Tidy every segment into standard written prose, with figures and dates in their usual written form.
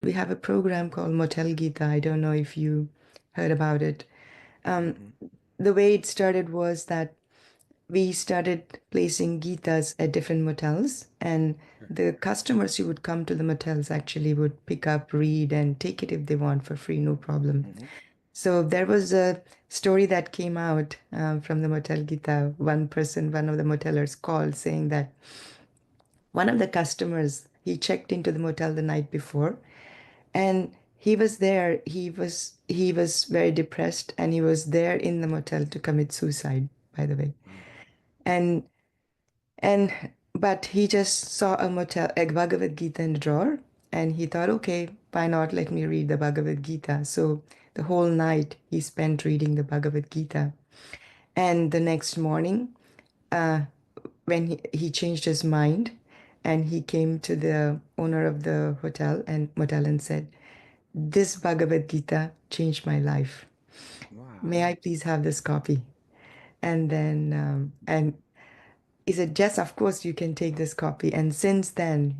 we have a program called Motel Gita. I don't know if you heard about it. Mm-hmm. The way it started was that we started placing Gitas at different motels, and Sure. the customers who would come to the motels actually would pick up, read, and take it if they want for free, no problem. Mm-hmm. So there was a story that came out from the Motel Gita. One person, one of the motelers called saying that one of the customers, he checked into the motel the night before, and he was there. He was very depressed, and he was there in the motel to commit suicide, by the way. Mm. And and but he just saw a Bhagavad Gita in the drawer, and he thought, okay, why not let me read the Bhagavad Gita? So the whole night he spent reading the Bhagavad Gita. And the next morning, when he changed his mind, and he came to the owner of the motel and said, this Bhagavad Gita changed my life. Wow. May I please have this copy? And then, and he said, yes, of course, you can take this copy. And since then,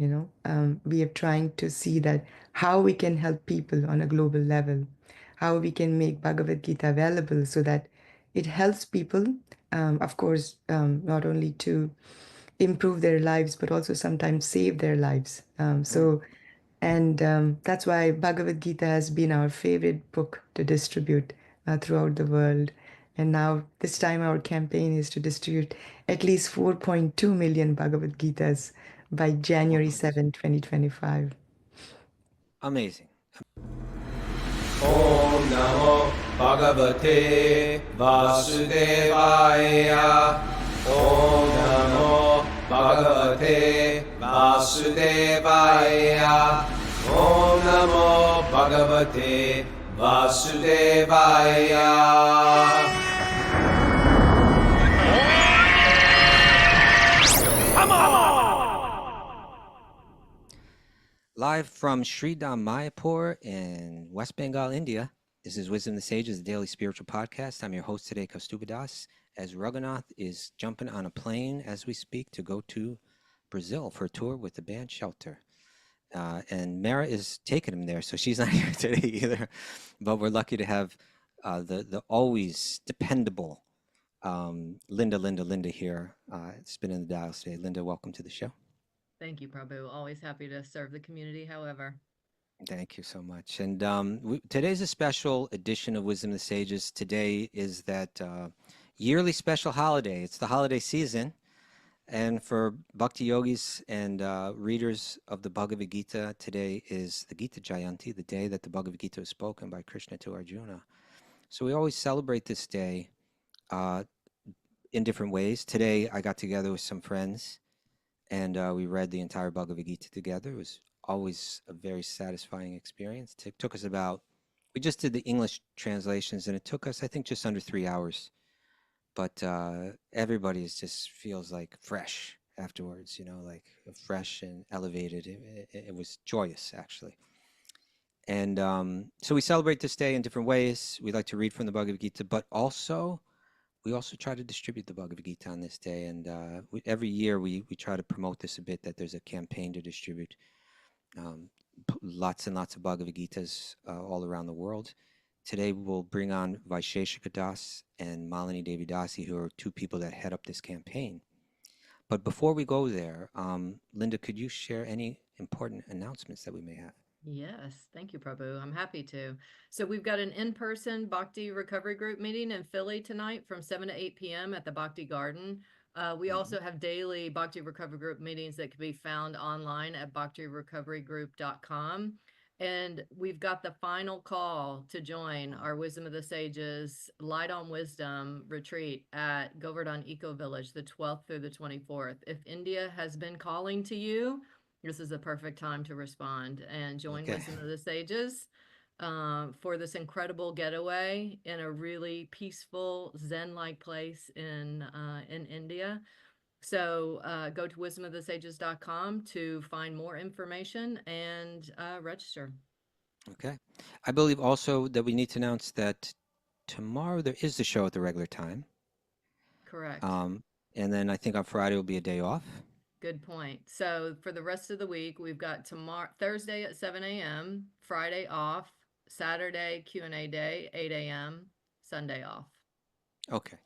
we are trying to see that how we can help people on a global level, how we can make Bhagavad Gita available so that it helps people, of course, not only to improve their lives, but also sometimes save their lives. Mm. And that's why Bhagavad Gita has been our favorite book to distribute throughout the world. And now, this time, our campaign is to distribute at least 4.2 million Bhagavad Gitas by Oh, January amazing. 7, 2025. Amazing. ॐ नमो भगवते वासुदेवाय ॐ नमो भगवते वासुदेवाय ॐ नमो भगवते वासुदेवाय Live from Sri Mayapur in West Bengal, India. This is Wisdom of the Sages, the daily spiritual podcast. I'm your host today, Kaustubha Dasi, as Raghunath is jumping on a plane as we speak to go to Brazil for a tour with the band Shelter. And Mara is taking him there, so she's not here today either. But we're lucky to have the always dependable Linda here spinning the dials today. Linda, welcome to the show. Thank you, Prabhu. Always happy to serve the community, however. Thank you so much. And today's a special edition of Wisdom of the Sages. Today is that yearly special holiday. It's the holiday season. And for Bhakti yogis and readers of the Bhagavad Gita, today is the Gita Jayanti, the day that the Bhagavad Gita was spoken by Krishna to Arjuna. So we always celebrate this day in different ways. Today I got together with some friends and we read the entire Bhagavad Gita together. It was always a very satisfying experience. It took us we just did the English translations, and it took us, I think, just under 3 hours. But everybody just feels like fresh afterwards, like fresh and elevated. It was joyous, actually. And so we celebrate this day in different ways. We like to read from the Bhagavad Gita, but we also try to distribute the Bhagavad Gita on this day, and every year we try to promote this a bit, that there's a campaign to distribute lots and lots of Bhagavad Gitas all around the world. Today we'll bring on Vaisesika Das and Malini Devi Dasi, who are two people that head up this campaign. But before we go there, Linda, could you share any important announcements that we may have? Yes, thank you, Prabhu. I'm happy to. So we've got an in-person Bhakti Recovery Group meeting in Philly tonight from 7 to 8 p.m. at the Bhakti Garden. We also have daily Bhakti Recovery Group meetings that can be found online at bhaktirecoverygroup.com. And we've got the final call to join our Wisdom of the Sages Light on Wisdom retreat at Govardhan Eco Village, the 12th through the 24th. If India has been calling to you, this is a perfect time to respond and join Wisdom of the Sages for this incredible getaway in a really peaceful Zen-like place in India. So go to wisdomofthesages.com to find more information and register. Okay. I believe also that we need to announce that tomorrow there is the show at the regular time. Correct. And then I think on Friday will be a day off. Good point. So for the rest of the week, we've got Thursday at 7 a.m., Friday off, Saturday Q&A day, 8 a.m., Sunday off. Okay.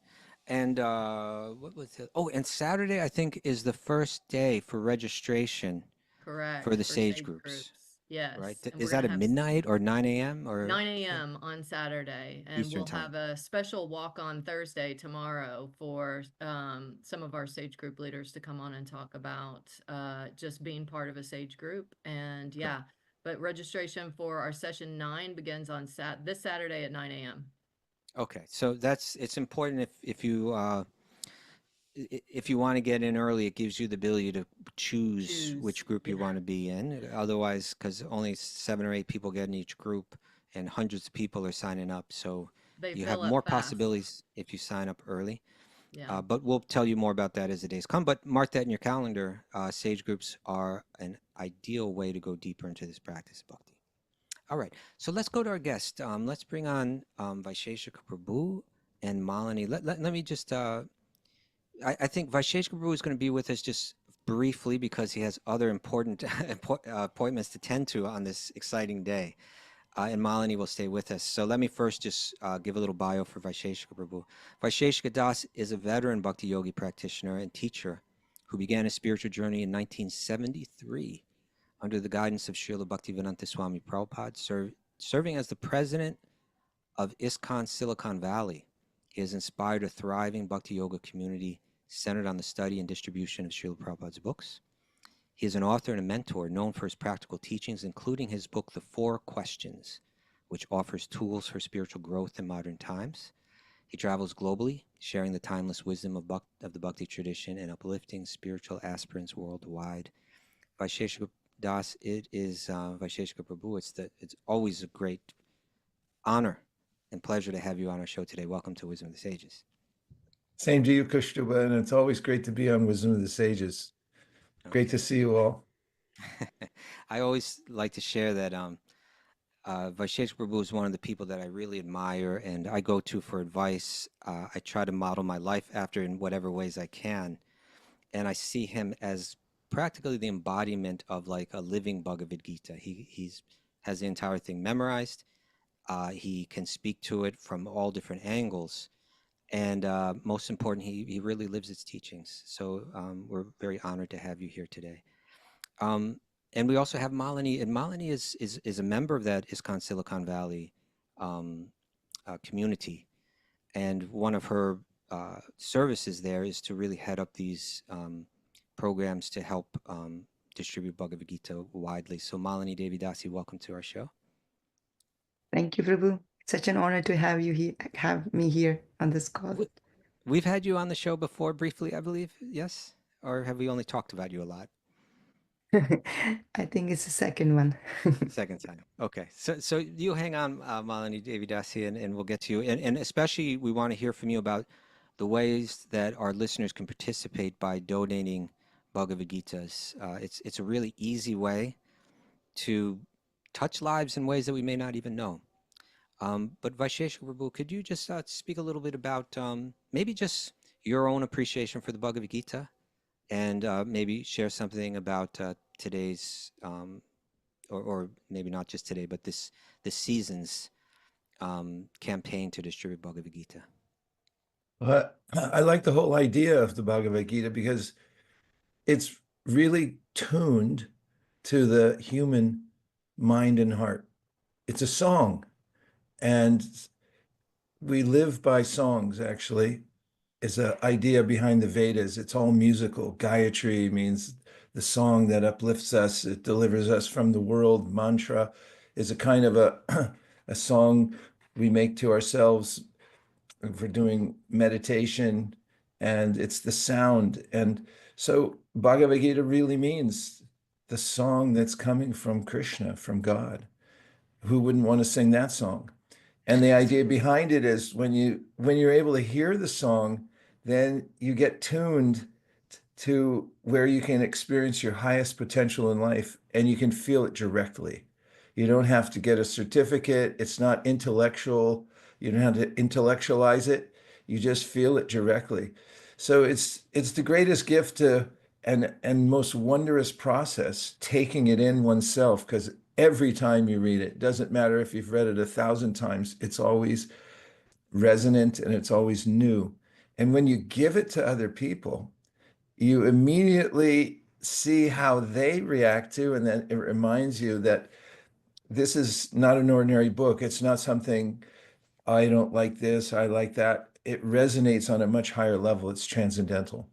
And what was it? Oh, and Saturday, I think, is the first day for registration for Correct. the For sage sage groups, groups. Yes. right? And we're Is going that to at have midnight or 9 a.m. or 9 a.m. on Saturday, and Eastern we'll time? have a special walk on Thursday tomorrow for some of our sage group leaders to come on and talk about just being part of a sage group. And Great. yeah, but registration for our session 9 begins on this Saturday at 9 a.m. Okay, so it's important if you want to get in early, it gives you the ability to choose Choose. which group you Yeah, want to be in. Otherwise, because only 7 or 8 people get in each group and hundreds of people are signing up, so they you have fill more up fast. possibilities if you sign up early. Yeah. But we'll tell you more about that as the days come. But mark that in your calendar. Sage groups are an ideal way to go deeper into this practice, Bhakti. All right, so let's go to our guest. Let's bring on Vaisesika Prabhu and Malini. Let me just I think Vaisheshika Prabhu is going to be with us just briefly because he has other important appointments to tend to on this exciting day. And Malini will stay with us. So let me first just give a little bio for Vaisheshika Prabhu. Vaisheshika Das is a veteran Bhakti Yogi practitioner and teacher who began his spiritual journey in 1973 under the guidance of Srila Bhaktivedanta Swami Prabhupada, serving as the president of ISKCON Silicon Valley. He has inspired a thriving Bhakti Yoga community centered on the study and distribution of Srila Prabhupada's books. He is an author and a mentor known for his practical teachings, including his book, The Four Questions, which offers tools for spiritual growth in modern times. He travels globally, sharing the timeless wisdom of the Bhakti tradition and uplifting spiritual aspirants worldwide. Vaisheshika Das, it is Vaisheshika Prabhu. It's always a great honor and pleasure to have you on our show today. Welcome to Wisdom of the Sages. Same to you, Kaustubha, and it's always great to be on Wisdom of the Sages. Great to see you all. I always like to share that Vaisheshika Prabhu is one of the people that I really admire and I go to for advice. I try to model my life after in whatever ways I can. And I see him as practically the embodiment of like a living Bhagavad Gita. He has the entire thing memorized. He can speak to it from all different angles. And most important, he really lives its teachings. So we're very honored to have you here today. And we also have Malini, and Malini is a member of that ISKCON Silicon Valley community. And one of her services there is to really head up these programs to help distribute Bhagavad Gita widely. So Malini Devi Dasi, welcome to our show. Thank you, Prabhu. Such an honor to have you here, have me here on this call. We've had you on the show before briefly, I believe. Yes? Or have we only talked about you a lot? I think it's the second one. Second time. Okay. So you hang on, Malini Devi Dasi, and we'll get to you. And especially we want to hear from you about the ways that our listeners can participate by donating Bhagavad-gitas. It's a really easy way to touch lives in ways that we may not even know. But Vaisheshika Prabhu, could you just speak a little bit about maybe just your own appreciation for the Bhagavad Gita and maybe share something about today's, or maybe not just today, but this season's campaign to distribute Bhagavad Gita? I like the whole idea of the Bhagavad Gita because it's really tuned to the human mind and heart. It's a song, and we live by songs, actually. Is an idea behind the Vedas. It's all musical. Gayatri means the song that uplifts us. It delivers us from the world. Mantra is a kind of a song we make to ourselves for doing meditation, and it's the sound. And so Bhagavad Gita really means the song that's coming from Krishna, from God. Who wouldn't want to sing that song? And the idea behind it is when you're able to hear the song, then you get tuned to where you can experience your highest potential in life and you can feel it directly. You don't have to get a certificate. It's not intellectual. You don't have to intellectualize it. You just feel it directly. So it's the greatest gift to and most wondrous process, taking it in oneself, because every time you read it, doesn't matter if you've read it 1,000 times, it's always resonant and it's always new. And when you give it to other people, you immediately see how they react to, and then it reminds you that this is not an ordinary book. It's not something, I don't like this, I like that. It resonates on a much higher level. It's transcendental.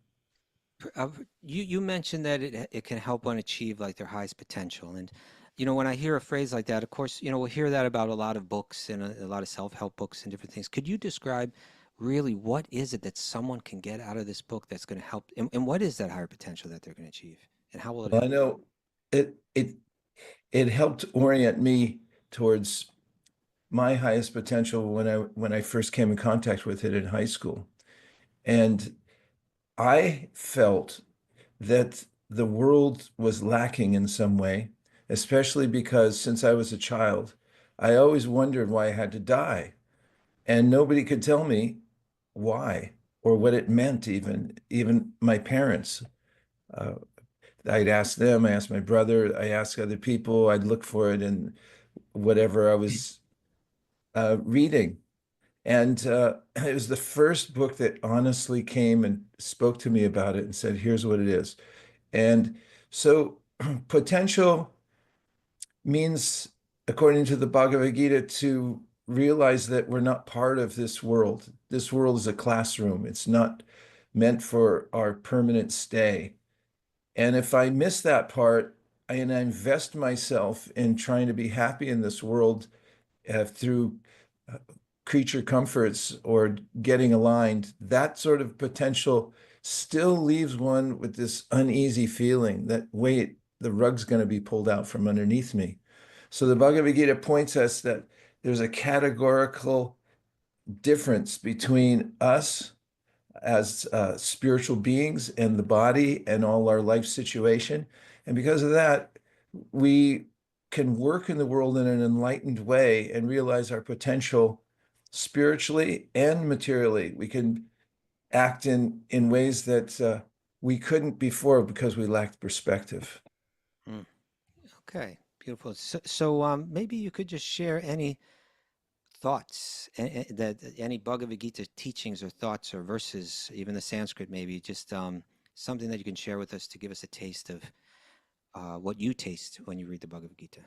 You mentioned that it can help one achieve like their highest potential. And, you know, when I hear a phrase like that, of course, you know, we'll hear that about a lot of books and a lot of self-help books and different things. Could you describe really what is it that someone can get out of this book that's going to help? And what is that higher potential that they're going to achieve? And how will it Well, I help? know it helped orient me towards my highest potential when I first came in contact with it in high school. And I felt that the world was lacking in some way, especially because since I was a child, I always wondered why I had to die. And nobody could tell me why or what it meant, even my parents. Uh, I'd ask them, I asked my brother, I asked other people, I'd look for it in whatever I was reading. And it was the first book that honestly came and spoke to me about it and said, here's what it is. And so potential means, according to the Bhagavad Gita, to realize that we're not part of this world. This world is a classroom. It's not meant for our permanent stay. And if I miss that part and I invest myself in trying to be happy in this world through uh, creature comforts or getting aligned, that sort of potential still leaves one with this uneasy feeling that, wait, the rug's going to be pulled out from underneath me. So the Bhagavad Gita points us that there's a categorical difference between us as spiritual beings and the body and all our life situation. And because of that, we can work in the world in an enlightened way and realize our potential spiritually and materially. We can act in ways that we couldn't before because we lacked perspective. Hmm. Okay, beautiful. So, maybe you could just share any thoughts that any Bhagavad Gita teachings or thoughts or verses, even the Sanskrit, maybe just something that you can share with us to give us a taste of what you taste when you read the Bhagavad Gita.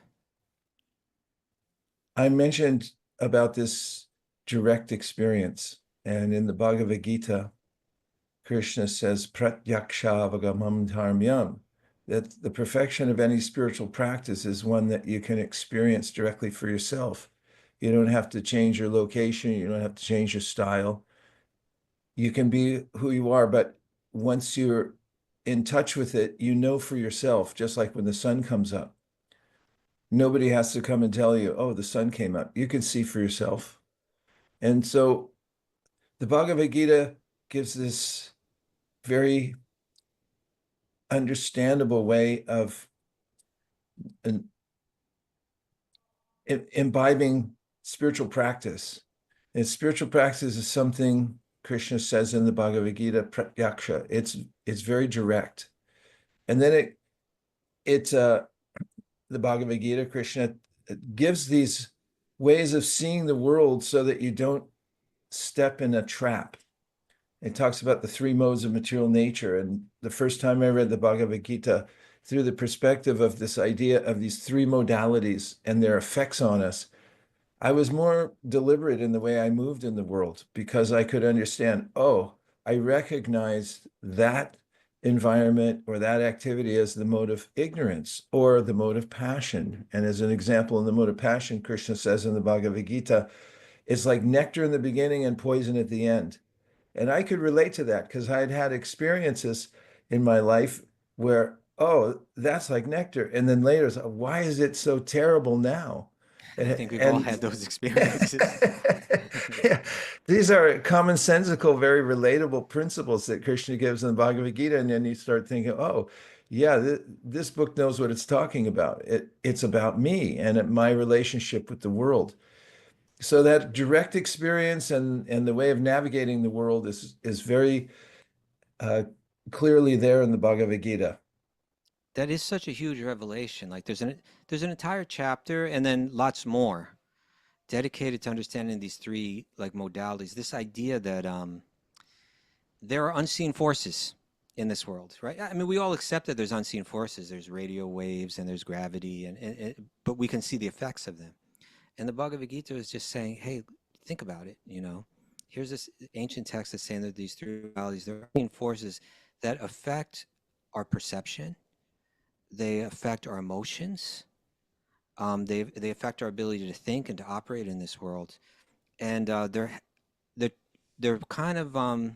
I mentioned about this direct experience, and in the Bhagavad Gita, Krishna says, Pratyaksha dharmyam, that the perfection of any spiritual practice is one that you can experience directly for yourself. You don't have to change your location. You don't have to change your style. You can be who you are, but once you're in touch with it, you know for yourself, just like when the sun comes up. Nobody has to come and tell you, oh, the sun came up. You can see for yourself. And so the Bhagavad Gita gives this very understandable way of imbibing spiritual practice. And spiritual practice is something Krishna says in the Bhagavad Gita, pratyaksha. It's very direct. And then the Bhagavad Gita, Krishna gives these ways of seeing the world so that you don't step in a trap. It talks about the three modes of material nature. And the first time I read the Bhagavad Gita, through the perspective of this idea of these three modalities and their effects on us, I was more deliberate in the way I moved in the world because I could understand, oh, I recognized that environment or that activity as the mode of ignorance or the mode of passion. And as an example, in the mode of passion, Krishna says in the Bhagavad Gita, it's like nectar in the beginning and poison at the end. And I could relate to that because I had had experiences in my life where, oh, that's like nectar. And then later, it's, why is it so terrible now? I think we've all had those experiences. Yeah, these are commonsensical, very relatable principles that Krishna gives in the Bhagavad Gita. And then you start thinking, oh, yeah, this book knows what it's talking about. It's about me and my relationship with the world. So that direct experience and the way of navigating the world is very clearly there in the Bhagavad Gita. That is such a huge revelation. Like there's an entire chapter and then lots more dedicated to understanding these three like modalities. This idea that there are unseen forces in this world, right? I mean, we all accept that there's unseen forces. There's radio waves and there's gravity, but we can see the effects of them. And the Bhagavad Gita is just saying, hey, think about it. Here's this ancient text that's saying that these three realities, there are unseen forces that affect our perception. They affect our emotions. They affect our ability to think and to operate in this world. And they're they're kind of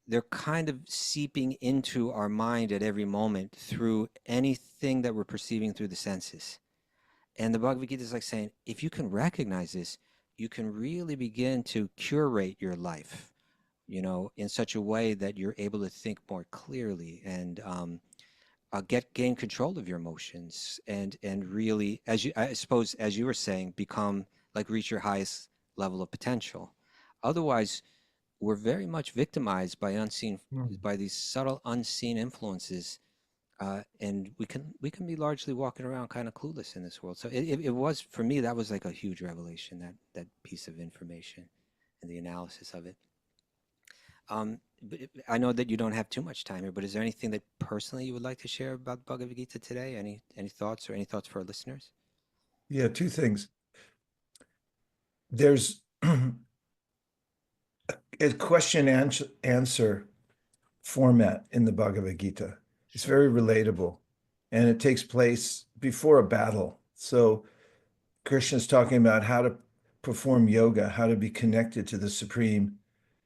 they're kind of seeping into our mind at every moment through anything that we're perceiving through the senses. And the Bhagavad Gita is like saying, if you can recognize this, you can really begin to curate your life, in such a way that you're able to think more clearly and gain control of your emotions and really, I suppose, as you were saying, become like reach your highest level of potential. Otherwise, we're very much victimized by these subtle unseen influences, and we can be largely walking around kind of clueless in this world. So it was, for me, that was like a huge revelation, that piece of information and the analysis of it. But I know that you don't have too much time here, but is there anything that personally you would like to share about Bhagavad Gita today? Any thoughts or any thoughts for our listeners? Yeah, two things. There's a question answer format in the Bhagavad Gita. It's very relatable, and it takes place before a battle. So Krishna's talking about how to perform yoga, how to be connected to the Supreme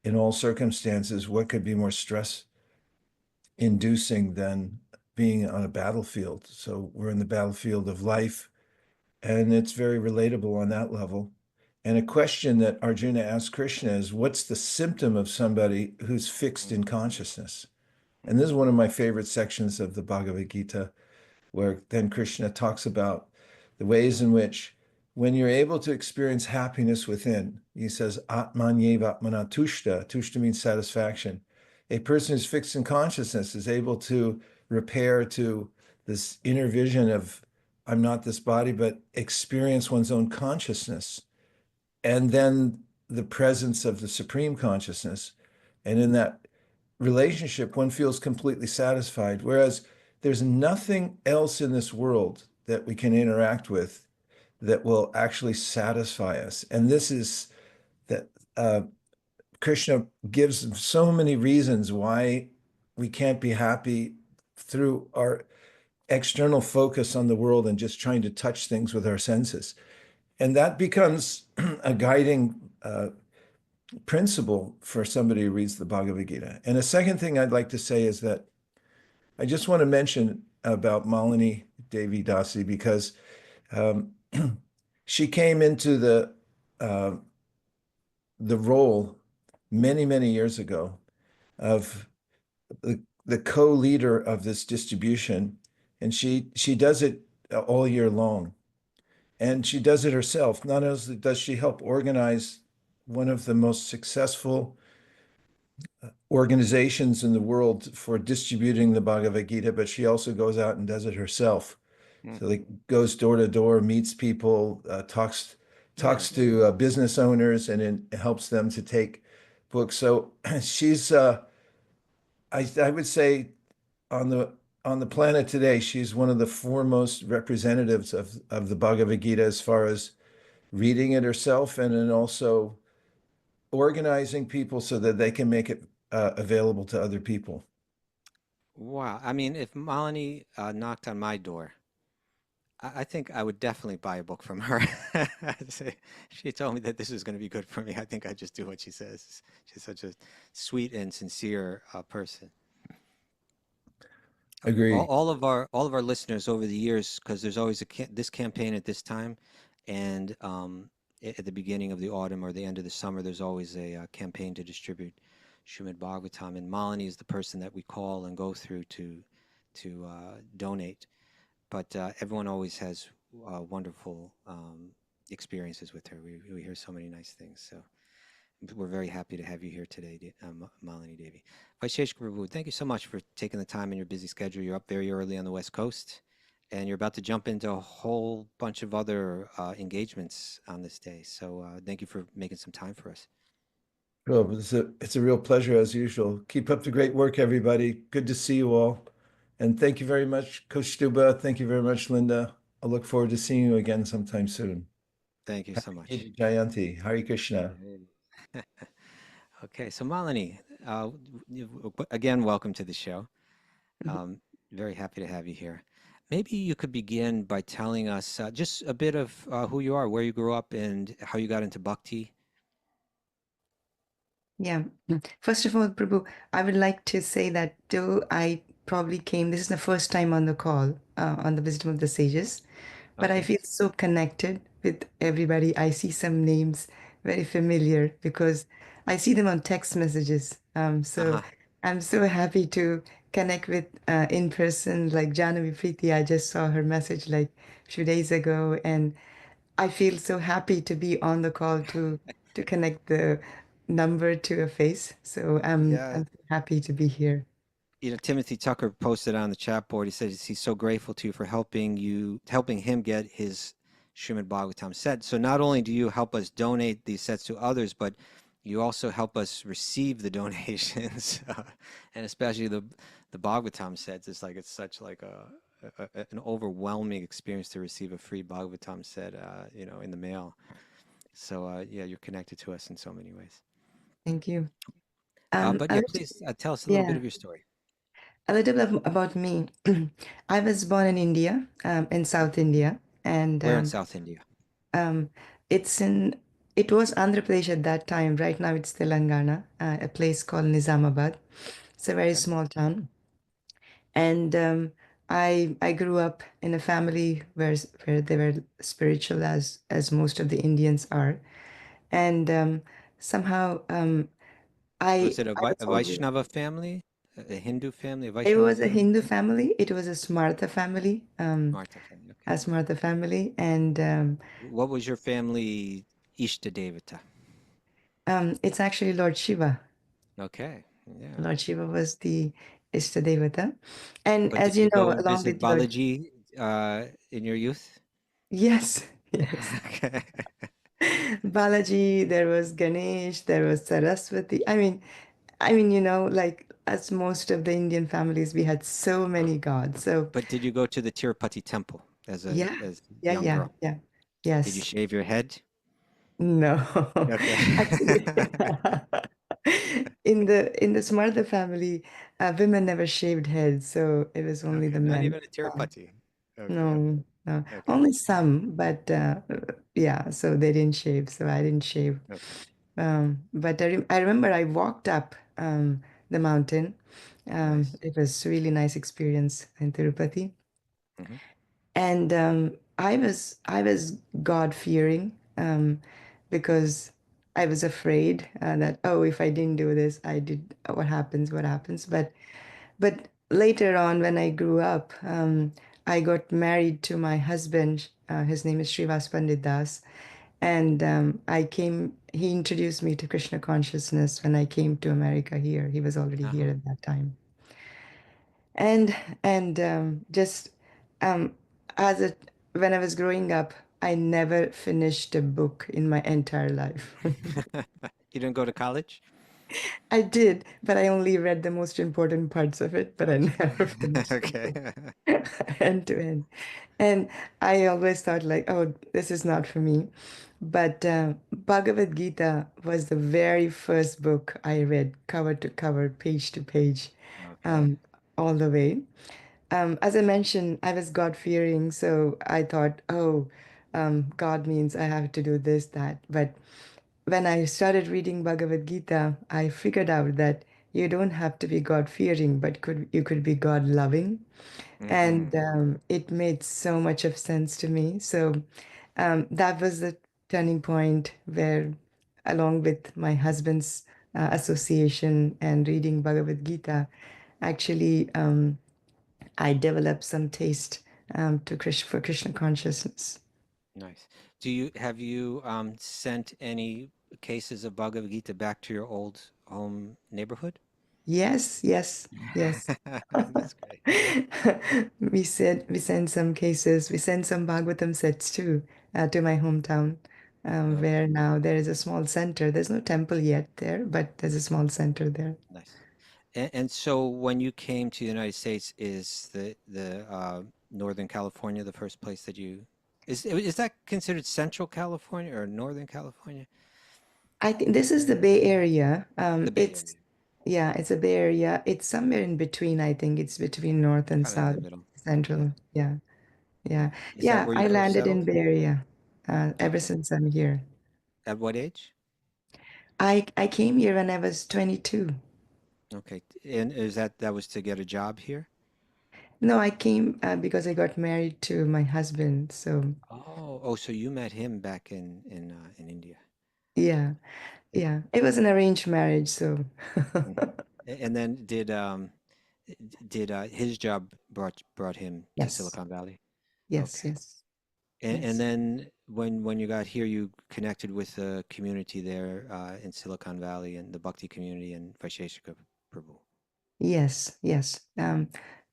in all circumstances. What could be more stress inducing than being on a battlefield? So we're in the battlefield of life, and it's very relatable on that level. And a question that Arjuna asked Krishna is, what's the symptom of somebody who's fixed in consciousness? And this is one of my favorite sections of the Bhagavad Gita, where then Krishna talks about the ways in which when you're able to experience happiness within, he says, Atmanyeva Atmana Tushta. Tushta means satisfaction. A person who's fixed in consciousness is able to repair to this inner vision of, I'm not this body, but experience one's own consciousness. And then the presence of the supreme consciousness. And in that relationship, one feels completely satisfied. Whereas there's nothing else in this world that we can interact with that will actually satisfy us. And this is that Krishna gives so many reasons why we can't be happy through our external focus on the world and just trying to touch things with our senses. And that becomes a guiding principle for somebody who reads the Bhagavad Gita. And a second thing I'd like to say is that I just want to mention about Malini Devi Dasi, because she came into the role many, many years ago of the co-leader of this distribution, and she does it all year long, and she does it herself. Not only does she help organize one of the most successful organizations in the world for distributing the Bhagavad Gita, but she also goes out and does it herself. So like goes door to door, meets people, talks to business owners, and it helps them to take books. So she's I would say on the planet today, she's one of the foremost representatives of the Bhagavad Gita as far as reading it herself, and then also organizing people so that they can make it available to other people. Wow. I mean, if Malini knocked on my door, I think I would definitely buy a book from her. She told me that this is going to be good for me. I think I just do what she says. She's such a sweet and sincere person. Agree. All of our listeners over the years, because there's always this campaign at this time, and at the beginning of the autumn or the end of the summer, there's always a campaign to distribute Srimad Bhagavatam, and Malini is the person that we call and go through to donate. But everyone always has wonderful experiences with her. We hear so many nice things. So we're very happy to have you here today, Malini Devi. Vaisesika Prabhu, thank you so much for taking the time in your busy schedule. You're up very early on the West Coast, and you're about to jump into a whole bunch of other engagements on this day. So thank you for making some time for us. Well, it's a real pleasure as usual. Keep up the great work, everybody. Good to see you all. And thank you very much, Kaustubha. Thank you very much, Linda. I look forward to seeing you again sometime soon. Thank you so much. Gita Jayanti. Hare Krishna. Okay, so Malini, again, welcome to the show. Very happy to have you here. Maybe you could begin by telling us just a bit of who you are, where you grew up, and how you got into bhakti. Yeah. First of all, Prabhu, I would like to say that though I probably came, this is the first time on the call on the Wisdom of the Sages, but I Okay. feel so connected with everybody. I see some names very familiar because I see them on text messages. So Uh-huh. I'm so happy to connect with in person, like Janavi Preeti. I just saw her message like a few days ago, and I feel so happy to be on the call to connect the number to a face. So Yeah. I'm so happy to be here. You know, Timothy Tucker posted on the chat board. He says he's so grateful to you for helping him get his Srimad Bhagavatam set. So not only do you help us donate these sets to others, but you also help us receive the donations, and especially the Bhagavatam sets. It's such like an overwhelming experience to receive a free Bhagavatam set, in the mail. So yeah, you're connected to us in so many ways. Thank you. But A yeah, little, please tell us a little bit yeah, of your story. a little bit about me. I was born in India, in South India, and Where in South India? um, it's in it was Andhra Pradesh at that time. Right now, it's Telangana, a place called Nizamabad. It's a very Okay. small town, and I grew up in a family where they were spiritual as most of the Indians are, and somehow Was it a, I was A always Vaishnava family, a Hindu family, a it Vaishnava was a family? Hindu family. It was a Smartha family, Martha family. a Okay. Smartha family, and What was your family Ishta Devata? it's actually Lord Shiva. Okay. Yeah. Lord Shiva was the Ishtadevata. And But as did you you know, go along visit with Lord, Balaji in your youth? yes, yes. Okay. Balaji, there was Ganesh, there was Saraswati. Like as most of the Indian families, we had so many gods. So But did you go to the Tirupati temple yeah, as a yeah, young yeah, girl? yeah. Did you Yes. shave your head? No. Okay. Actually, in the Smartha family, women never shaved heads, so it was only Okay. the Not men. even a Tirupati. Okay. No, no, Okay. only some, but yeah, so they didn't shave, so I didn't shave. Okay. But I remember I walked up the mountain. Nice. It was a really nice experience in Tirupati, Hmm. and I was God-fearing because I was afraid that oh, if I didn't do this, I did what happens, what happens. But later on, when I grew up, I got married to my husband. His name is Srivas Pandit Das. And he introduced me to Krishna consciousness when I came to America here. He was already here Uh-huh. at that time. And just um, as a when I was growing up, I never finished a book in my entire life. You didn't go to college? I did, but I only read the most important parts of it, but I Gotcha. never finished the Okay. book end to end. And I always thought like, oh, this is not for me. But Bhagavad Gita was the very first book I read, cover to cover, page to page, Okay. um, all the way. As I mentioned, I was God-fearing, so I thought, oh, God means I have to do this, that. But when I started reading Bhagavad Gita, I figured out that you don't have to be God-fearing, but you could be God-loving. Mm-hmm. And it made so much of sense to me. So that was the turning point where, along with my husband's association and reading Bhagavad Gita, actually I developed some taste for Krishna consciousness. Nice. Have you sent any cases of Bhagavad Gita back to your old home neighborhood? Yes, yes, yes. That's great. We sent some cases. We sent some Bhagavatam sets too to my hometown, Okay, where now there is a small center. There's no temple yet there, but there's a small center there. nice. And so when you came to the United States, is the Northern California the first place that you is that considered Central California or Northern California? I think this is the Bay Area. The Bay Area, Yeah, it's a Bay Area. It's somewhere in between. I think it's between North and kind of in the South, middle. Yeah. Central. Yeah, yeah, Is that yeah. where you I first landed in settled? Bay Area ever Okay. since I'm here. At what age? I came here when I was 22. Okay. And is that was to get a job here? No, I came because I got married to my husband. So Oh, so you met him back in India. yeah, It, yeah. It was an arranged marriage. So mhm. And then did his job brought him to yes, Silicon Valley? yes, Okay. yes, And yes. then when you got here, you connected with the community there in Silicon Valley and the Bhakti community and Vaisesika Prabhu. Yes, yes.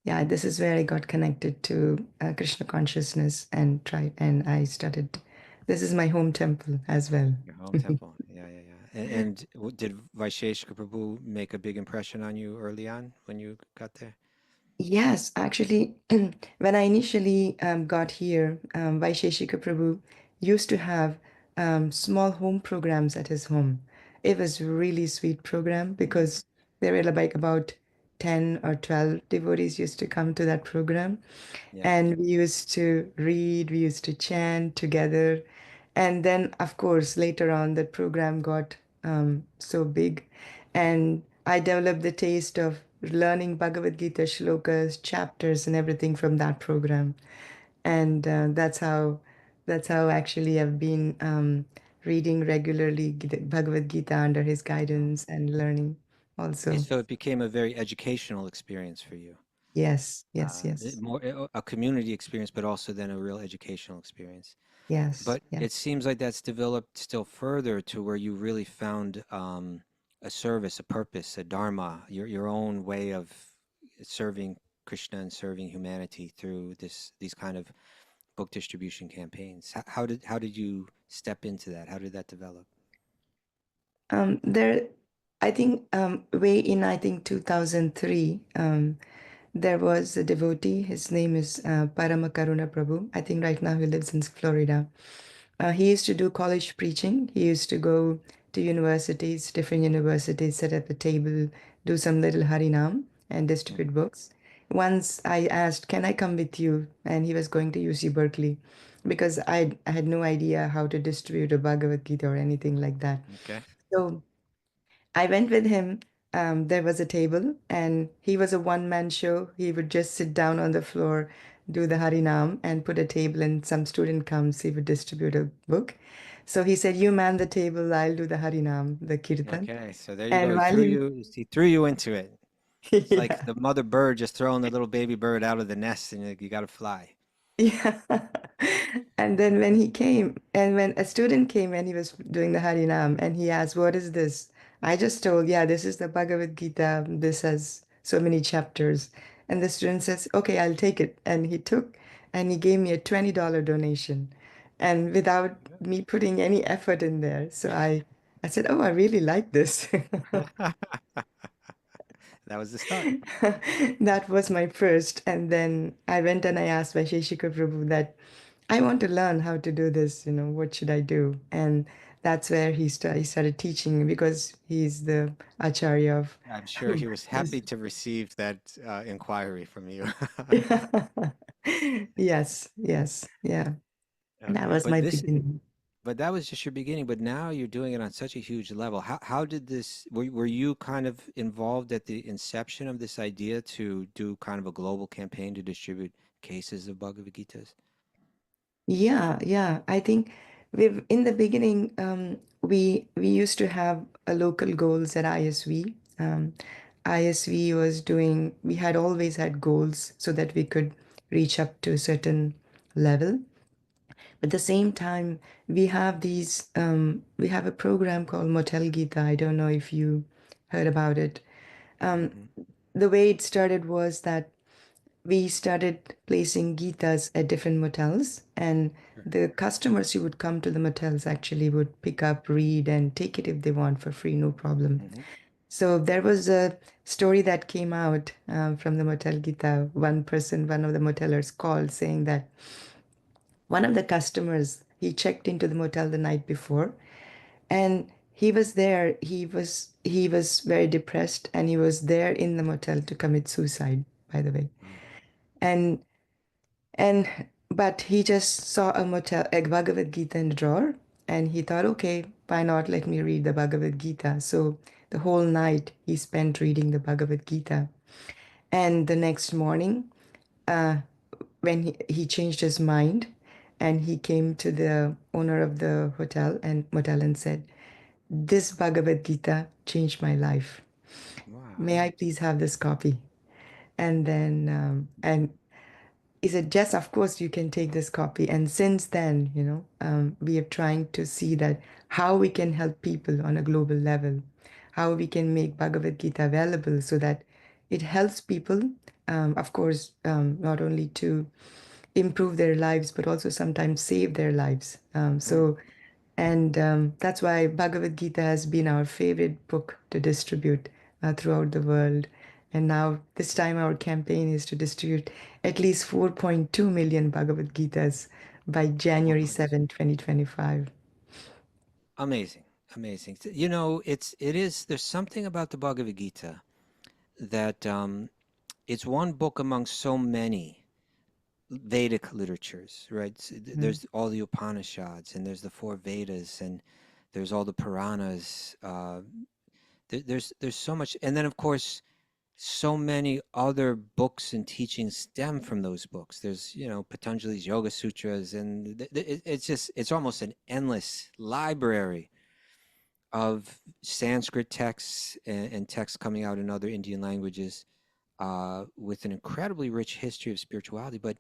Yeah, this is where I got connected to Krishna consciousness and try and I started. This is my home temple as well. Your home temple. Yeah, yeah, yeah. And did Vaisheshika Prabhu make a big impression on you early on when you got there? Yes, actually, when I initially got here, Vaisheshika Prabhu used to have small home programs at his home. It was really sweet program Mm, because there were like about 10 or 12 devotees used to come to that program. yeah. And we used to read, we used to chant together. And then, of course, later on, the program got so big. And I developed the taste of learning Bhagavad Gita shlokas, chapters, and everything from that program. And that's how actually I've been reading regularly Bhagavad Gita under his Oh. guidance and learning Okay, also. so it became a very educational experience for you. Yes, yes, yes, More a community experience, but also then a real educational experience. yes, But yes. it seems like that's developed still further to where you really found a service, a purpose, a dharma, your own way of serving Krishna and serving humanity through these kind of book distribution campaigns. How did you step into that? How did that develop? There, I think way in I think 2003, there was a devotee. His name is Paramakaruna Prabhu. I think right now he lives in Florida. He used to do college preaching. He used to go to universities, different universities, set up a table, do some little Harinam and Mhm. distribute books. Once I asked, "Can I come with you?" And he was going to UC Berkeley because I had no idea how to distribute a Bhagavad Gita or anything like that. Okay. So I went with him. There was a table, and he was a one-man show. He would just sit down on the floor, do the Harinam, and put a table, and some student comes, he would distribute a book. So he said, "You man the table, I'll do the Harinam, the Kirtan." Okay. So there you And go. He while threw he, you. He threw you into it. It's like yeah, the mother bird just throwing the little baby bird out of the nest, and you got to fly. yeah. And then when he came, and when a student came and he was doing the Harinam, and he asked, "What is this?" I just told, "Yeah, this is the Bhagavad Gita. This has so many chapters." And the student says, "Okay, I'll take it." And he took, and he gave me a $20 donation, and without me putting any effort in there. So I said, "Oh, I really like this." That was the start. That was my first. And then I went and I asked Vaisheshika Prabhu that I want to learn how to do this, what should I do? And that's where he started teaching me because he's the acharya of I'm sure he was happy this. to receive that inquiry from you. Yes, yes, yeah. That Okay, was my beginning. but that was just your beginning. But now you're doing it on such a huge level. How did this? Were you kind of involved at the inception of this idea to do kind of a global campaign to distribute cases of Bhagavad Gitas? Yeah, yeah. I think we've in the beginning we used to have a local goals at ISV. ISV was doing we had always had goals so that we could reach up to a certain level. At the same time, we have a program called Motel Gita. I don't know if you heard about it. Mhm. The way it started was that we started placing Gitas at different motels, and Sure. the customers who would come to the motels actually would pick up, read, and take it if they want for free, no problem. Mhm. So there was a story that came out from the Motel Gita. One of the motelers called saying that one of the customers, he checked into the motel the night before, and he was there. He was very depressed, and he was there in the motel to commit suicide, by the way. Wow. And and but he just saw a Bhagavad Gita in the drawer, and he thought, okay, why not let me read the Bhagavad Gita? So the whole night he spent reading the Bhagavad Gita. And the next morning, uh, when he changed his mind, and he came to the owner of the hotel and motel and said, "This Bhagavad Gita changed my life. Wow. May I please have this copy?" And then, and he said, "Yes, of course you can take this copy." And since then, we are trying to see that how we can help people on a global level, how we can make Bhagavad Gita available so that it helps people, of course, not only to improve their lives, but also sometimes save their lives. Mm. And that's why Bhagavad Gita has been our favorite book to distribute throughout the world. And now, this time, our campaign is to distribute at least 4.2 million Bhagavad Gitas by Oh, January please. 7, 2025. Amazing. Amazing. There's something about the Bhagavad Gita that it's one book among so many Vedic literatures, right? Mm. There's all the Upanishads, and there's the four Vedas, and there's all the Puranas. There's so much, and then of course, so many other books and teachings stem from those books. There's Patanjali's Yoga Sutras, and it's almost an endless library of Sanskrit texts and texts coming out in other Indian languages with an incredibly rich history of spirituality. But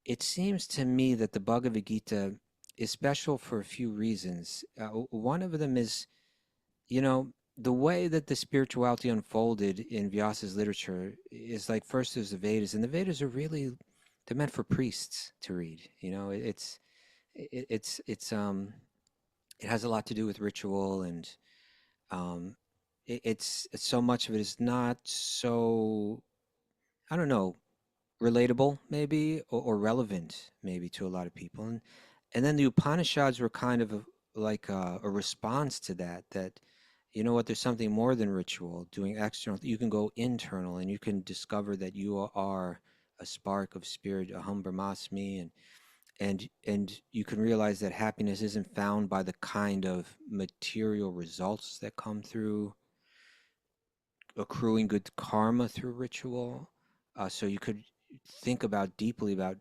it seems to me that the Bhagavad Gita is special for a few reasons. One of them is, you know, the way that the spirituality unfolded in Vyasa's literature is like first there's the Vedas, and the Vedas are really they're meant for priests to read. It's it has a lot to do with ritual, and um, it's so much of it is not so, I don't know, relatable maybe, or relevant maybe to a lot of people. And then the Upanishads were kind of like a response to that, that you know what, there's something more than ritual, doing external. You can go internal and you can discover that you are a spark of spirit, aham brahmasmi, and you can realize that happiness isn't found by the kind of material results that come through accruing good karma through ritual. So you could think about deeply about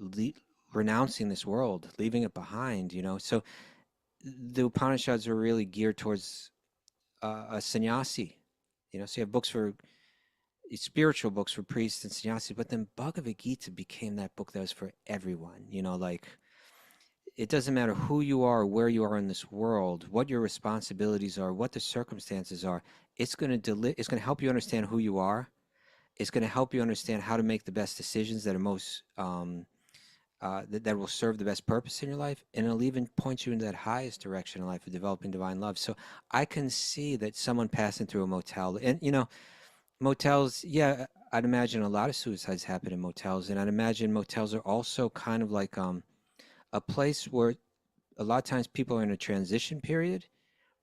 le- renouncing this world, leaving it behind. So the Upanishads are really geared towards a sannyasi. So you have books for spiritual books for priests and sannyasis, but then Bhagavad Gita became that book that was for everyone. Like it doesn't matter who you are, where you are in this world, what your responsibilities are, what the circumstances are. It's going to help you understand who you are. It's going to help you understand how to make the best decisions that are most that will serve the best purpose in your life, and it'll even point you in that highest direction in life of developing divine love. So I can see that someone passing through a motel, and motels, yeah, I'd imagine a lot of suicides happen in motels, and I'd imagine motels are also kind of like a place where a lot of times people are in a transition period,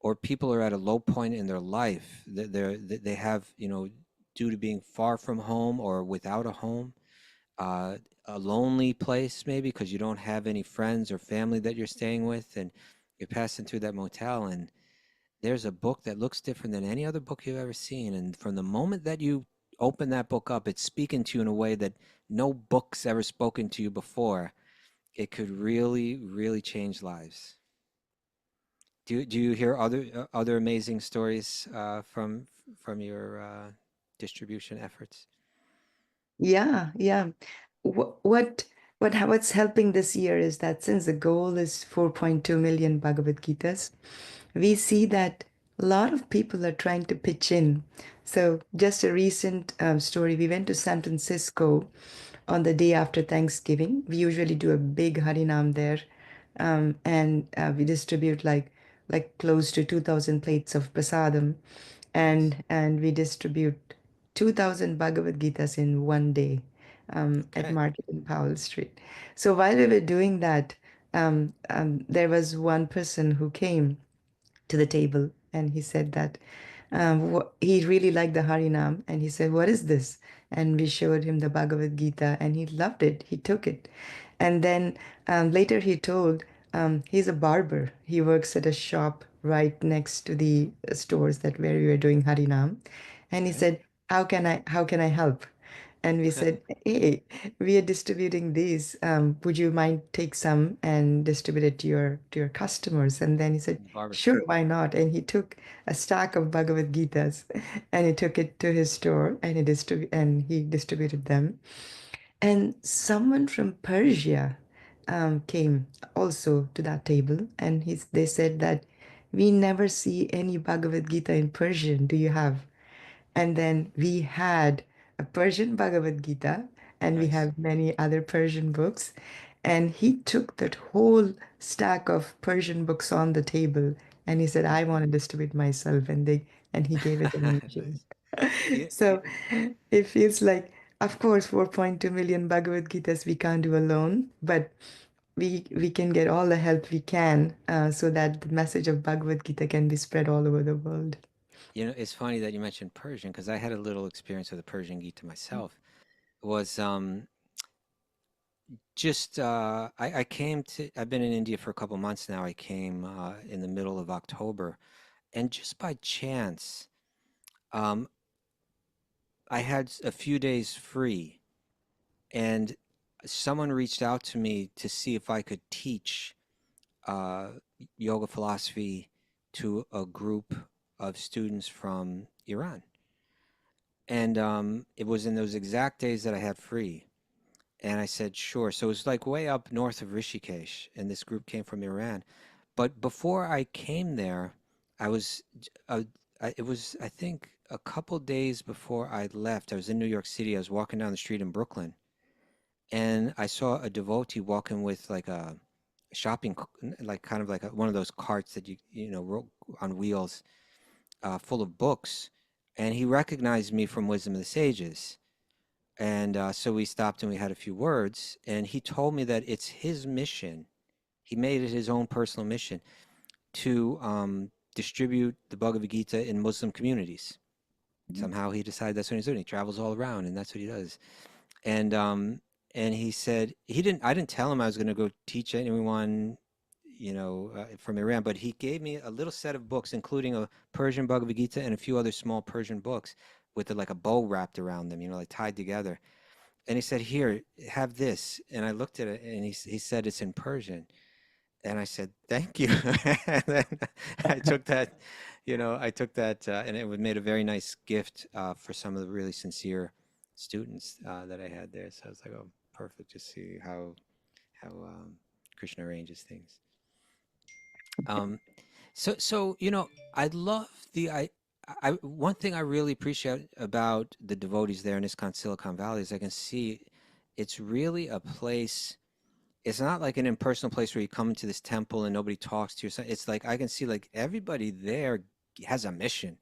or people are at a low point in their life that they have, due to being far from home or without a home, uh, a lonely place maybe because you don't have any friends or family that you're staying with, and you're passing through that motel, and there's a book that looks different than any other book you've ever seen, and from the moment that you open that book up, it's speaking to you in a way that no book's ever spoken to you before. It could really, really change lives. Do you hear other amazing stories from your distribution efforts? Yeah, yeah. What What's helping this year is that since the goal is 4.2 million Bhagavad Gitas, we see that a lot of people are trying to pitch in. So just a recent story, we went to San Francisco on the day after Thanksgiving. We usually do a big Harinam there, and we distribute like close to 2,000 plates of prasadam, Nice. and we distribute 2,000 Bhagavad Gitas in one day at Okay. Market in Powell Street. So while we were doing that, there was one person who came to the table and he said that he really liked the Harinam and he said, "What is this?" And we showed him the Bhagavad Gita and he loved it. He took it. And then later he told he's a barber. He works at a shop right next to the stores that where we were doing Harinam. And he Okay. said, how can I help? And we said, "Hey, we are distributing these. Would you mind take some and distribute it to your customers?" And then he said, Barber. "Sure, why not?" And he took a stack of Bhagavad Gitas and he took it to his store and he distributed them. And someone from Persia came also to that table, and they said that we never see any Bhagavad Gita in Persian. Do you have? And then we had a Persian Bhagavad Gita, and we Nice. have many other Persian books. And he took that whole stack of Persian books on the table, and he said, "I want to distribute myself," and he gave it a mention. Nice. Yeah, So it feels like, of course, 4.2 million Bhagavad Gitas we can't do alone, but we can get all the help we can so that the message of Bhagavad Gita can be spread all over the world. it's funny that you mentioned Persian because I had a little experience with the Persian Gita myself. It was just I came to I've been in India for a couple months now. I came in the middle of October, and just by chance, um, I had a few days free, and someone reached out to me to see if I could teach uh, yoga philosophy to a group of students from Iran. And it was in those exact days that I had free. And I said, sure. So it was like way up north of Rishikesh, and this group came from Iran. But before I came there, I was, it was, I think, a couple days before I left. I was in New York City. I was walking down the street in Brooklyn, and I saw a devotee walking with like a shopping, like kind of like one of those carts that on wheels, full of books. And he recognized me from Wisdom of the Sages. And so we stopped and we had a few words. And he told me that it's his mission. He made it his own personal mission to distribute the Bhagavad Gita in Muslim communities. Somehow he decided that's what he's doing. He travels all around, and that's what he does. And he said I didn't tell him I was going to go teach anyone, from Iran, but he gave me a little set of books, including a Persian Bhagavad Gita and a few other small Persian books with like a bow wrapped around them, like tied together. And he said, "Here, have this." And I looked at it, and he said it's in Persian. And I said, "Thank you." And then I took that, and it made a very nice gift for some of the really sincere students that I had there. So I was like, "Oh, perfect." Just see how Krishna arranges things. Um, so I love one thing I really appreciate about the devotees there in ISKCON Silicon Valley is I can see it's really a place. It's not like an impersonal place where you come into this temple and nobody talks to you. It's like I can see like everybody there has a mission,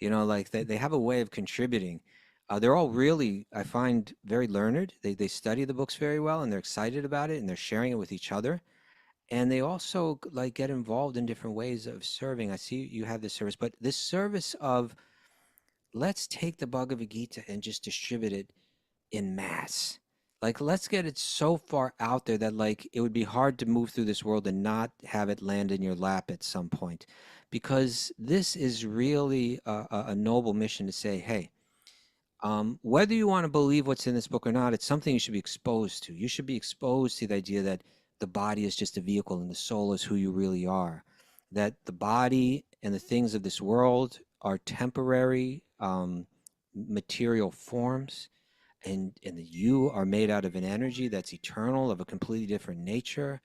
like they have a way of contributing. They're all really, I find, very learned. They study the books very well and they're excited about it and they're sharing it with each other. And they also like get involved in different ways of serving. I see you have this service, but this service of let's take the Bhagavad Gita and just distribute it in mass. Like, let's get it so far out there that like it would be hard to move through this world and not have it land in your lap at some point, because this is really a noble mission to say, hey, whether you want to believe what's in this book or not, it's something you should be exposed to. You should be exposed to the idea that the body is just a vehicle and the soul is who you really are. That the body and the things of this world are temporary material forms, and that you are made out of an energy that's eternal, of a completely different nature,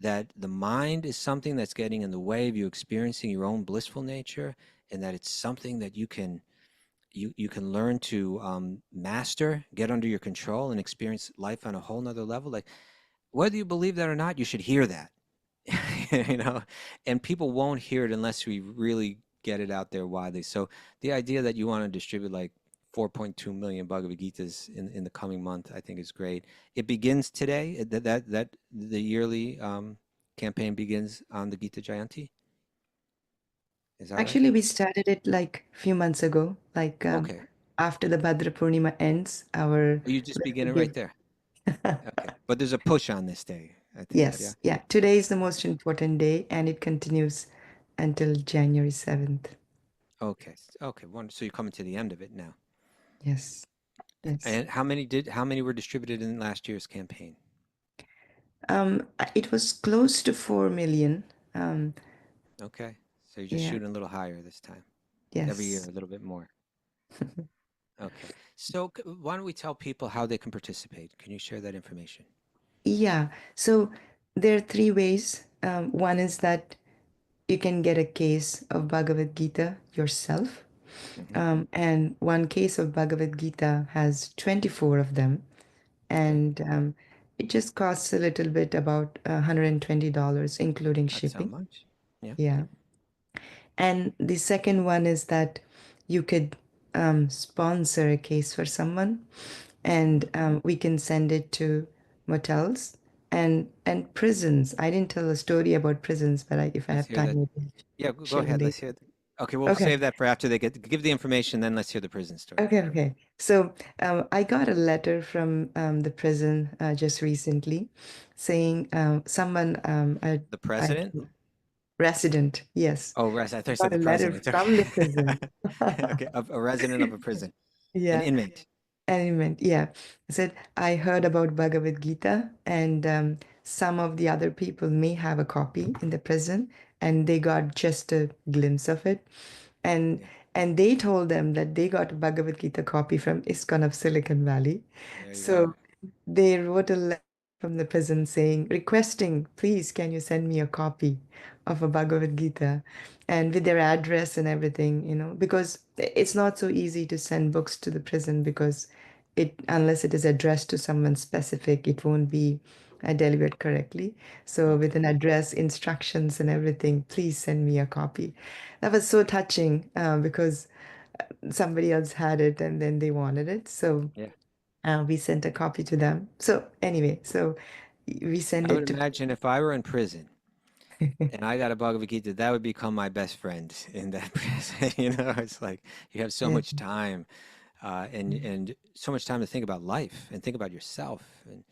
that the mind is something that's getting in the way of you experiencing your own blissful nature, and that it's something that you can learn to master, get under your control, and experience life on a whole nother level. Like, whether you believe that or not, you should hear that. You know, and people won't hear it unless we really get it out there widely. So the idea that you want to distribute like 4.2 million Bhagavad Gitas in the coming month, I think is great. It begins today. That the yearly campaign begins on the Gita Jayanti. Is that right? Actually, we started it like a few months ago, like Okay. after the Bhadra Purnima ends, Oh, you just when begin we it right give. there. Okay. But there's a push on this day, I take it, yeah? Yes, yeah. Today is the most important day, and it continues until January 7th. Okay. Okay. So you're coming to the end of it now. Yes, yes. And how many were distributed in last year's campaign? It was close to 4 million. Um, Okay. So you're just yeah, shooting a little higher this time. Every year, yes. a little bit more. Okay. So why don't we tell people how they can participate? Can you share that information? Yeah, so there are three ways. One is that you can get a case of Bhagavad Gita yourself. Hmm. And one case of Bhagavad Gita has 24 of them. Okay. And it just costs a little bit, about $120, including That's how shipping. much? Yeah. Yeah. And the second one is that you could sponsor a case for someone, Hmm. and we can send it to motels and prisons. I didn't tell a story about prisons, but if I Let's have hear time, that. maybe I'll Yeah, go share ahead. Let's later. hear. Okay, we'll Okay. save that for after they give the information, then let's hear the prison story. Okay, okay. So I got a letter from the prison just recently saying someone, The I president? resident, yes, Oh, I thought I you said got the a letter president. from the prison. Okay. Okay, a resident of a prison, an Yeah, inmate. element. Yeah. I said, I heard about Bhagavad Gita, and some of the other people may have a copy in the prison, and they got just a glimpse of it. And Yeah, and they told them that they got a Bhagavad Gita copy from ISKCON of Silicon Valley. there you So are. they wrote a letter from the prison saying, requesting, please, can you send me a copy of a Bhagavad Gita? And with their address and everything, because it's not so easy to send books to the prison, because unless it is addressed to someone specific, it won't be delivered correctly. So with Okay. an address, instructions, and everything, please send me a copy. That was so touching, because somebody else had it and then they wanted it. So Yeah. we sent a copy to them. So anyway, so we send I would it to. imagine if I were in prison and I got a Bhagavad Gita, that would become my best friend in that prison. You know, it's like you have so Yeah, much time, and so much time to think about life and think about yourself, and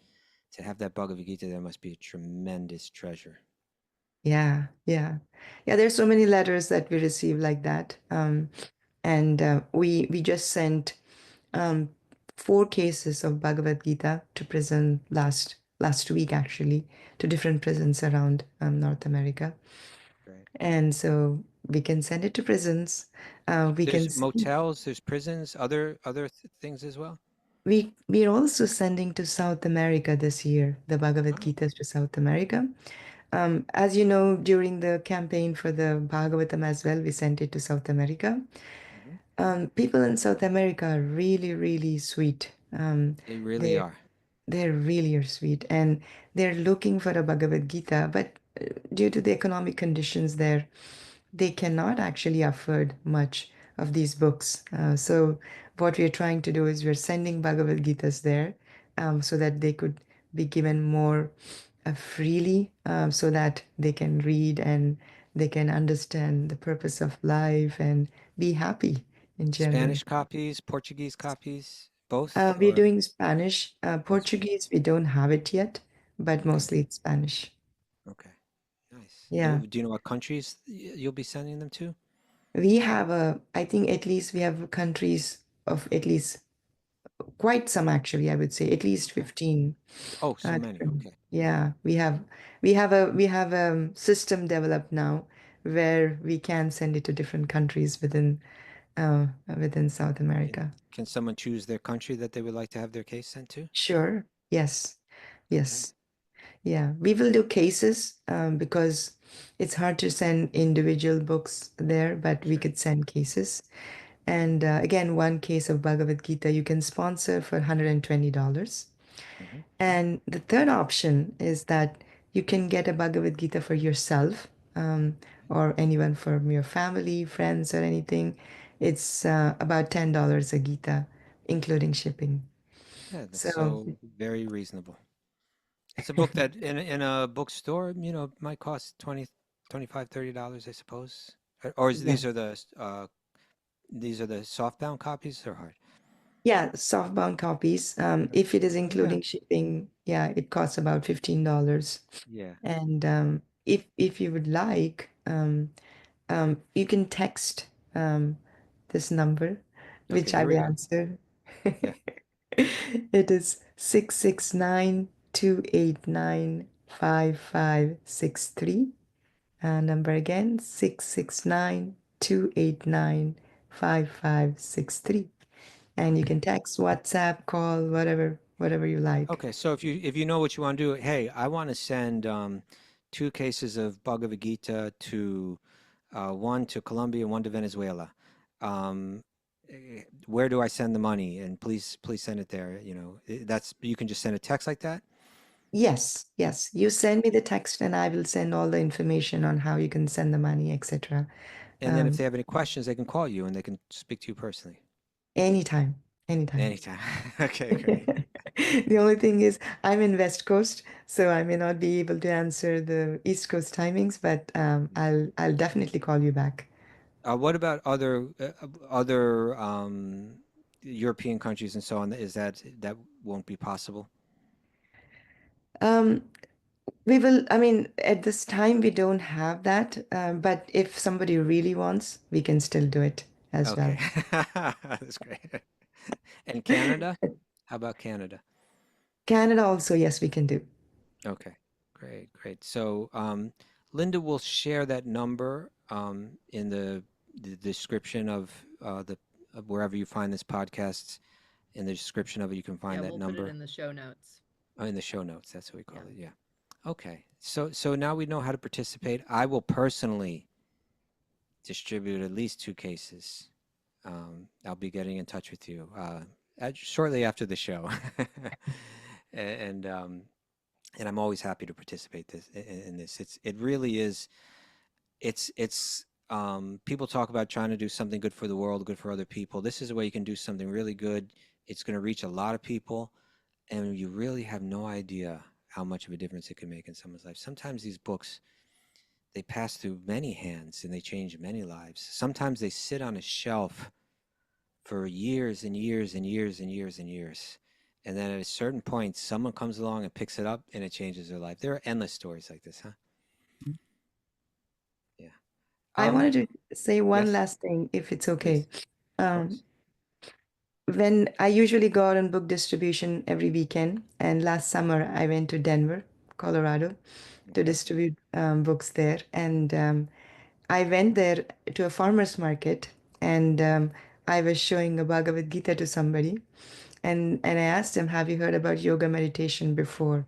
to have that Bhagavad Gita, there must be a tremendous treasure. yeah, yeah. Yeah, there's so many letters that we receive like that. And we just sent um, 4 cases of Bhagavad Gita to prison last week, actually, to different prisons around North America. Right. And so we can send it to prisons. We There's can send. motels, there's prisons, other things as well. We're also sending to South America this year, the Bhagavad Oh. Gitas to South America. As you know, during the campaign for the Bhagavatam as well, we sent it to South America. Hmm. People in South America are really, really sweet. They really They're are. they're really are sweet, and they're looking for a Bhagavad Gita, but due to the economic conditions there, they cannot actually afford much of these books. So what we're trying to do is we're sending Bhagavad Gitas there, so that they could be given more freely, so that they can read and they can understand the purpose of life and be happy in general. Spanish copies, Portuguese copies, both, We're or doing Spanish. both Spanish? Portuguese, we don't have it yet, but Okay. mostly it's Spanish. Okay. Nice. Yeah. Do you know what countries you'll be sending them to? We have I think at least we have countries of at least quite some, actually, I would say at least Okay. 15 Oh, so many. different. Okay. Yeah, we have a system developed now where we can send it to different countries within within South America. Can someone choose their country that they would like to have their case sent to? Sure. Yes. Okay. Yes. Yeah. We will do cases because it's hard to send individual books there, but we Sure. could send cases. And again, one case of Bhagavad Gita you can sponsor for $120. Hmm. And the third option is that you can get a Bhagavad Gita for yourself or anyone from your family, friends, or anything. It's about $10 a Gita, including shipping. Yeah, that's So, so very reasonable. It's a book that in a bookstore, might cost 20, 25, $30, I suppose. Or is, yeah. these are the softbound copies or hard? Yeah, softbound copies. If it is Oh, yeah. including shipping, yeah, it costs about $15. Yeah. And if you would like, you can text this number, Okay, which I here we will go. answer. Yeah. It is 669-289-5563. Number again, 669-289-5563. And you Okay. can text, WhatsApp, call, whatever you like. Okay, so if you know what you want to do, hey, I want to send 2 cases of Bhagavad Gita to one to Colombia, one to Venezuela. Um, where do I send the money? And please send it there. That's you can just send a text like that. Yes, yes. You send me the text and I will send all the information on how you can send the money, etc. And then if Um, they have any questions, they can call you and they can speak to you personally. anytime, anytime. Anytime. Okay, great. The only thing is I'm in West Coast, so I may not be able to answer the East Coast timings, but I'll definitely call you back. What about other European countries and so on? Is that won't be possible? Um, we will, I mean, at this time we don't have that, but if somebody really wants, we can still do it as Okay, well. that's great. And Canada? How about Canada? Canada also, yes, we can do. Okay, great. So Linda will share that number in the description of of wherever you find this podcast. In the description of it, you can Yeah, find that we'll put it number. in the show notes. Oh, in the show notes, that's what we call Yeah. it. Yeah. Okay. So now we know how to participate. I will personally distribute at least 2 cases. I'll be getting in touch with you shortly after the show, and and I'm always happy to participate in this. It really is. It's people talk about trying to do something good for the world, good for other people. This is a way you can do something really good. It's going to reach a lot of people, and you really have no idea how much of a difference it can make in someone's life. Sometimes these books, they pass through many hands and they change many lives. Sometimes they sit on a shelf for years and years and years and years and years. And then at a certain point, someone comes along and picks it up and it changes their life. There are endless stories like this, huh? Yeah. I wanted to say one Yes, last thing, if it's okay. please. Of Um, course. when I usually go out on book distribution every weekend, and last summer I went to Denver, Colorado, to Okay. distribute books there. And I went there to a farmer's market, and I was showing a Bhagavad Gita to somebody, and I asked them, "Have you heard about yoga meditation before?"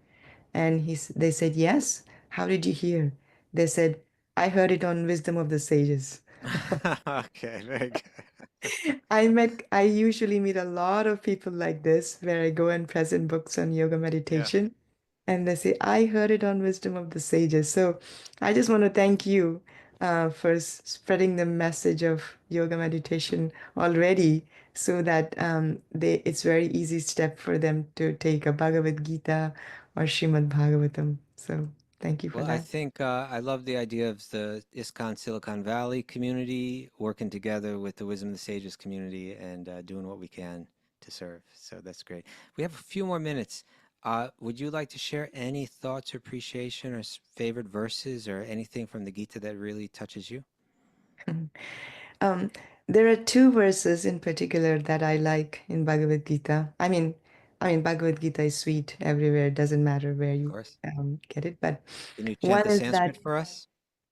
And they said, "Yes." "How did you hear?" They said, "I heard it on Wisdom of the Sages." Okay, very good. I usually meet a lot of people like this where I go and present books on yoga Yeah. meditation and they say, I heard it on Wisdom of the Sages. So I just want to thank you for spreading the message of yoga meditation already so that it's very easy step for them to take a Bhagavad Gita or Srimad Bhagavatam. So thank you for Well, I that. think I love the idea of the ISKCON Silicon Valley community working together with the Wisdom of the Sages community and doing what we can to serve. So that's great. We have a few more minutes. Would you like to share any thoughts or appreciation or favorite verses or anything from the Gita that really touches you? Um, there are two verses in particular that I like in Bhagavad Gita. I mean, Bhagavad Gita is sweet everywhere. It doesn't matter where Of you course. get it. But Can you chant one the is that, Sanskrit for us?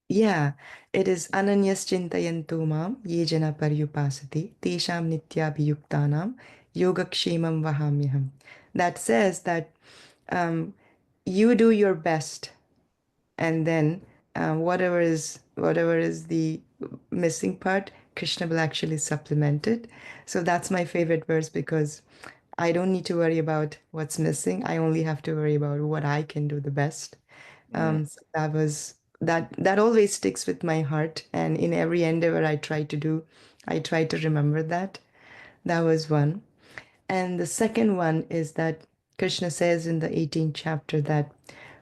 yeah, It is Ananyas Chintayantu Mam Ye Jana Paryupasati Tesham Nityabhiyuktanam Yogakshemam Vahamyaham. That says that you do your best, and then whatever is the missing part, Krishna will actually supplement it. So that's my favorite verse because I don't need to worry about what's missing. I only have to worry about what I can do the best. So that always sticks with my heart, and in every endeavor I try to do, I try to remember that. That was one. And the second one is that Krishna says in the 18th chapter that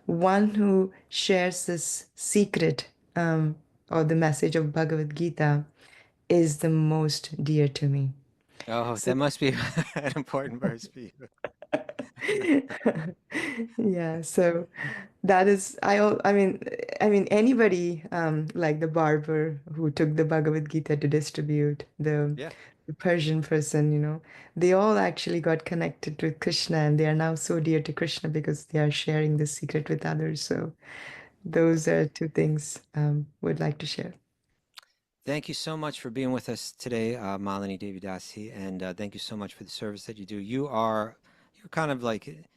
one who shares this secret or the message of Bhagavad Gita is the most dear to me. Oh, So that must be an important verse for you. yeah, so that is I mean anybody like the barber who took the Bhagavad Gita to distribute, Yeah. the Persian person, they all actually got connected to Krishna, and they are now so dear to Krishna because they are sharing the secret with others. So those are two things would like to share. Thank you so much for being with us today, Malini Devi Dasi, and thank you so much for the service that you do. You're kind of like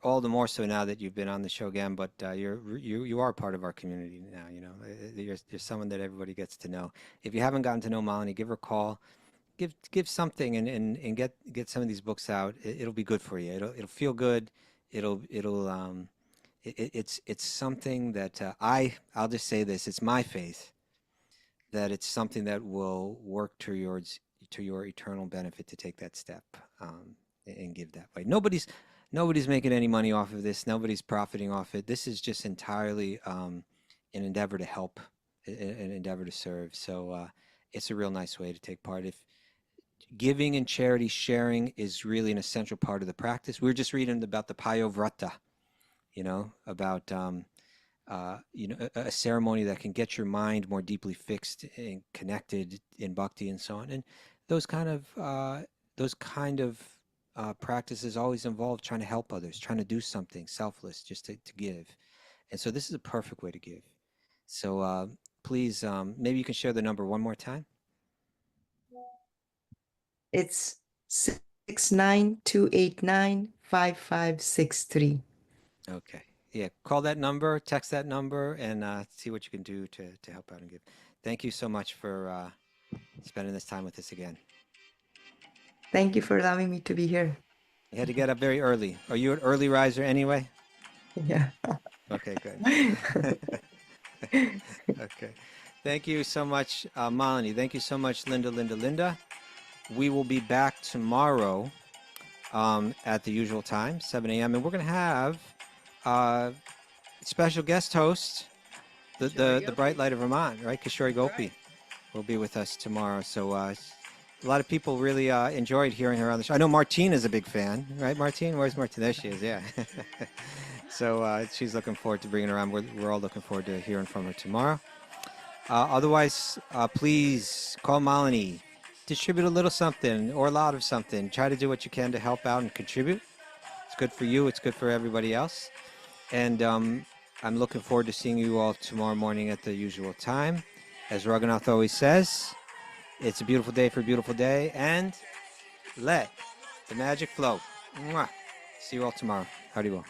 all the more so now that you've been on the show again, but you are part of our community now. You're someone that everybody gets to know. If you haven't gotten to know Malini, give her a call, give something, and get some of these books out. It'll be good for you. It'll feel good. It's something that I'll just say this. It's my faith that it's something that will work towards to your eternal benefit to take that step and give that way. Nobody's making any money off of this. Nobody's profiting off it. This is just entirely an endeavor to help, an endeavor to serve. So it's a real nice way to take part. If giving and charity sharing is really an essential part of the practice. We were just reading about the Payo Vrata, about a ceremony that can get your mind more deeply fixed and connected in bhakti and so on. And those kind of practices always involve trying to help others, trying to do something selfless, just to give. And so this is a perfect way to give. So please, maybe you can share the number one more time. It's 692895563. Okay. Yeah, call that number, text that number, and see what you can do to help out and give. Thank you so much for spending this time with us again. Thank you for allowing me to be here. You had to get up very early. Are you an early riser anyway? Yeah. Okay, good. Okay. Thank you so much, Malini. Thank you so much, Linda. We will be back tomorrow at the usual time, 7 a.m. And we're going to have special guest host, the Bright Light of Vermont, right? Kishori Gopi will be with us tomorrow. So a lot of people really enjoyed hearing her on the show. I know Martine is a big fan, right, Martine? Where's Martine? There she is, yeah. So she's looking forward to bringing her on. We're all looking forward to hearing from her tomorrow. Otherwise, please call Malini. Distribute a little something or a lot of something. Try to do what you can to help out and contribute. It's good for you. It's good for everybody else. And I'm looking forward to seeing you all tomorrow morning at the usual time. As Raghunath always says, it's a beautiful day for a beautiful day. And let the magic flow. Mwah. See you all tomorrow. Howdy well.